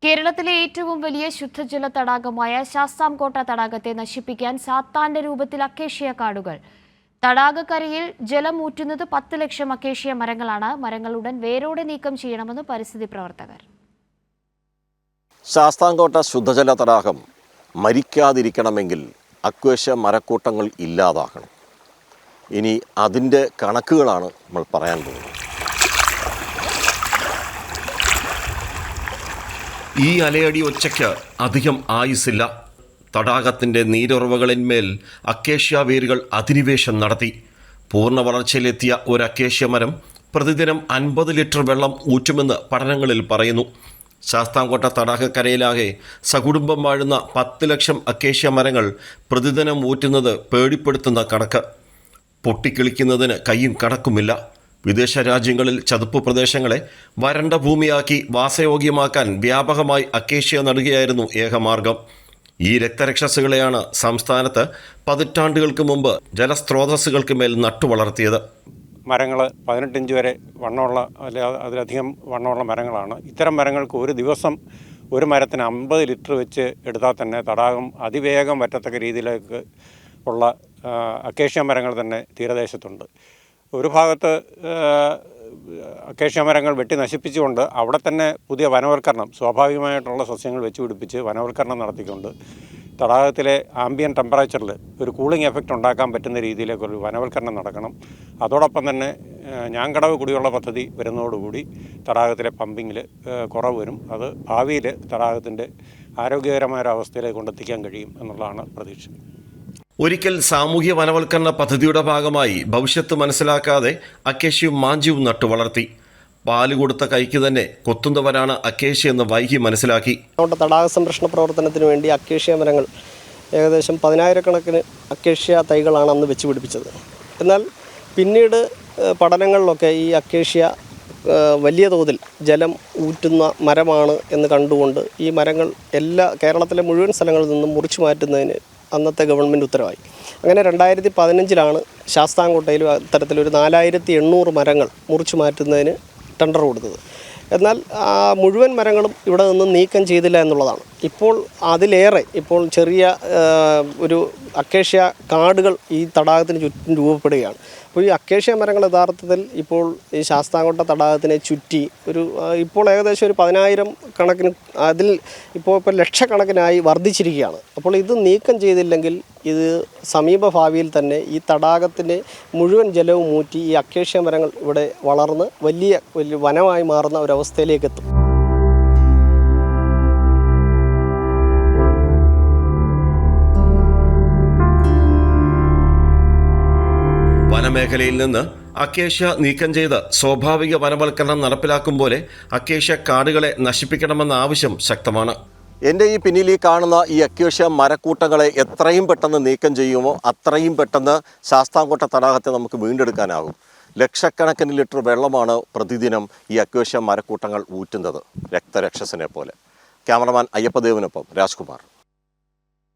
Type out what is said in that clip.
കേരളത്തിലെ ഏറ്റവും വലിയ ശുദ്ധജല തടാകമായ ശാസ്താംകോട്ട തടാകത്തെ നശിപ്പിക്കാൻ സാത്താന്റെ രൂപത്തിൽ അക്കേഷ്യ കാടുകൾ. തടാകക്കരയിൽ ജലം ഊറ്റുന്നത് 10 ലക്ഷം അക്കേഷ്യ മരങ്ങളാണ്. മരങ്ങൾ ഉടൻ വേരോടെ നീക്കം ചെയ്യണമെന്ന് പരിസ്ഥിതി പ്രവർത്തകർ. ശാസ്താംകോട്ട ശുദ്ധജല തടാകം മരിക്കാതിരിക്കണമെങ്കിൽ അക്വേഷ്യ മരക്കൂട്ടങ്ങൾ ഇല്ലാതാക്കണം. ഇനി അതിൻ്റെ കണക്കുകളാണ് നമ്മൾ പറയാൻ പോകുന്നത്. ഈ അലയടി ഒച്ചയ്ക്ക് അധികം ആയുസില്ല. തടാകത്തിൻ്റെ നീരുറവകളിന്മേൽ അക്കേഷ്യ വേരുകൾ അധിനിവേശം നടത്തി. പൂർണ്ണ വളർച്ചയിലെത്തിയ ഒരു അക്കേഷ്യ മരം പ്രതിദിനം 50 ലിറ്റർ വെള്ളം ഊറ്റുമെന്ന് പഠനങ്ങളിൽ പറയുന്നു. ശാസ്താംകോട്ട തടാകക്കരയിലാകെ സകുടുംബം വാഴുന്ന 10 ലക്ഷം അക്കേഷ്യ മരങ്ങൾ പ്രതിദിനം ഊറ്റുന്നത് പേടിപ്പെടുത്തുന്ന കണക്ക്. പൊട്ടിക്കിളിക്കുന്നതിന് കയ്യും കണക്കുമില്ല. വിദേശ രാജ്യങ്ങളിൽ ചതുപ്പ് പ്രദേശങ്ങളെ വരണ്ട ഭൂമിയാക്കി വാസയോഗ്യമാക്കാൻ വ്യാപകമായി അക്കേഷ്യ നടുകയായിരുന്നു ഏകമാർഗം. ഈ രക്തരക്ഷസുകളെയാണ് സംസ്ഥാനത്ത് പതിറ്റാണ്ടുകൾക്ക് മുമ്പ് ജലസ്രോതസ്സുകൾക്ക് മേൽ നട്ടുവളർത്തിയത്. മരങ്ങൾ 18 ഇഞ്ച് വരെ വണ്ണമുള്ള അതിലധികം വണ്ണമുള്ള മരങ്ങളാണ്. ഇത്തരം മരങ്ങൾക്ക് ഒരു ദിവസം ഒരു മരത്തിന് 50 ലിറ്റർ വെച്ച് എടുത്താൽ തന്നെ തടാകം അതിവേഗം വറ്റത്തക്ക രീതിയിലേക്ക് ഉള്ള അക്കേഷ്യ മരങ്ങൾ തന്നെ തീരദേശത്തുണ്ട്. ഒരു ഭാഗത്ത് അക്കേഷ്യ മരങ്ങൾ വെട്ടി നശിപ്പിച്ചുകൊണ്ട് അവിടെ തന്നെ പുതിയ വനവൽക്കരണം, സ്വാഭാവികമായിട്ടുള്ള സസ്യങ്ങൾ വെച്ച് പിടിപ്പിച്ച് വനവൽക്കരണം നടത്തിക്കൊണ്ട് തടാകത്തിലെ ആംബിയൻ ടെമ്പറേച്ചറിൽ ഒരു കൂളിംഗ് എഫക്റ്റ് ഉണ്ടാക്കാൻ പറ്റുന്ന രീതിയിലേക്കൊരു വനവൽക്കരണം നടക്കണം. അതോടൊപ്പം തന്നെ ഞാങ്കടവ് കുടിവെള്ള പദ്ധതി വരുന്നതോടുകൂടി തടാകത്തിലെ പമ്പിങ്ങിൽ കുറവ് വരും. അത് ഭാവിയിൽ തടാകത്തിൻ്റെ ആരോഗ്യകരമായ അവസ്ഥയിലേക്ക് കൊണ്ടെത്തിക്കാൻ കഴിയും എന്നുള്ളതാണ് പ്രതീക്ഷ. ഒരിക്കൽ സാമൂഹ്യ വനവൽക്കരണ പദ്ധതിയുടെ ഭാഗമായി ഭവിഷ്യത്ത് മനസ്സിലാക്കാതെ അക്കേഷ്യയും മാഞ്ചിയും നട്ടു വളർത്തി. പാല് കൊടുത്ത കൈക്ക് തന്നെ കൊത്തുന്നവരാണ് അക്കേഷ്യ എന്ന് വൈകി മനസ്സിലാക്കി. തടാക സംരക്ഷണ പ്രവർത്തനത്തിന് വേണ്ടി അക്കേഷ്യ മരങ്ങൾ ഏകദേശം 10,000 അക്കേഷ്യ തൈകളാണ് അന്ന് വെച്ച് പിടിപ്പിച്ചത്. എന്നാൽ പിന്നീട് പഠനങ്ങളിലൊക്കെ ഈ അക്കേഷ്യ വലിയ തോതിൽ ജലം ഊറ്റുന്ന മരമാണ് എന്ന് കണ്ടുകൊണ്ട് ഈ മരങ്ങൾ കേരളത്തിലെ മുഴുവൻ സ്ഥലങ്ങളിൽ നിന്നും മുറിച്ചു മാറ്റുന്നതിന് അന്നത്തെ ഗവൺമെൻറ് ഉത്തരവായി. അങ്ങനെ 2015 ശാസ്താംകോട്ടയിൽ അത്തരത്തിലൊരു 4800 മരങ്ങൾ മുറിച്ചു മാറ്റുന്നതിന് ടെൻഡർ കൊടുത്തത്. എന്നാൽ മുഴുവൻ മരങ്ങളും ഇവിടെ നിന്ന് നീക്കം ചെയ്തില്ല എന്നുള്ളതാണ്. ഇപ്പോൾ അതിലേറെ ചെറിയ ഒരു അക്കേഷ്യ കാടുകൾ ഈ തടാകത്തിന് ചുറ്റും രൂപപ്പെടുകയാണ്. അപ്പോൾ ഈ അക്കേഷ്യ മരങ്ങൾ യഥാർത്ഥത്തിൽ ഇപ്പോൾ ഈ ശാസ്താംകോട്ട തടാകത്തിനെ ചുറ്റി ഇപ്പോൾ ഏകദേശം ഒരു 10,000 കണക്കിന് അതിൽ ഇപ്പോൾ ലക്ഷക്കണക്കിനായി വർദ്ധിച്ചിരിക്കുകയാണ്. അപ്പോൾ ഇത് നീക്കം ചെയ്തില്ലെങ്കിൽ ഇത് സമീപ ഭാവിയിൽ തന്നെ ഈ തടാകത്തിൻ്റെ മുഴുവൻ ജലവും മൂറ്റി ഈ അക്കേഷ്യ മരങ്ങൾ ഇവിടെ വളർന്ന് വലിയ വനമായി മാറുന്ന ഒരവസ്ഥയിലേക്ക് എത്തും. വനമേഖലയിൽ നിന്ന് അക്കേഷ്യ നീക്കം ചെയ്ത് സ്വാഭാവിക വനവൽക്കരണം നടപ്പിലാക്കും പോലെ അക്കേഷ്യ കാടുകളെ നശിപ്പിക്കണമെന്ന ആവശ്യം ശക്തമാണ്. എൻ്റെ ഈ പിന്നിൽ കാണുന്ന ഈ അക്കേഷ്യ മരക്കൂട്ടങ്ങളെ എത്രയും പെട്ടെന്ന് നീക്കം ചെയ്യുമോ അത്രയും പെട്ടെന്ന് ശാസ്താംകോട്ട തടാകത്തെ നമുക്ക് വീണ്ടെടുക്കാനാകും. ലക്ഷക്കണക്കിന് ലിറ്റർ വെള്ളമാണ് പ്രതിദിനം ഈ അക്കേഷ്യ മരക്കൂട്ടങ്ങൾ ഊറ്റുന്നത്, രക്തരക്ഷസിനെ പോലെ. ക്യാമറമാൻ അയ്യപ്പദേവിനൊപ്പം രാജ്കുമാർ.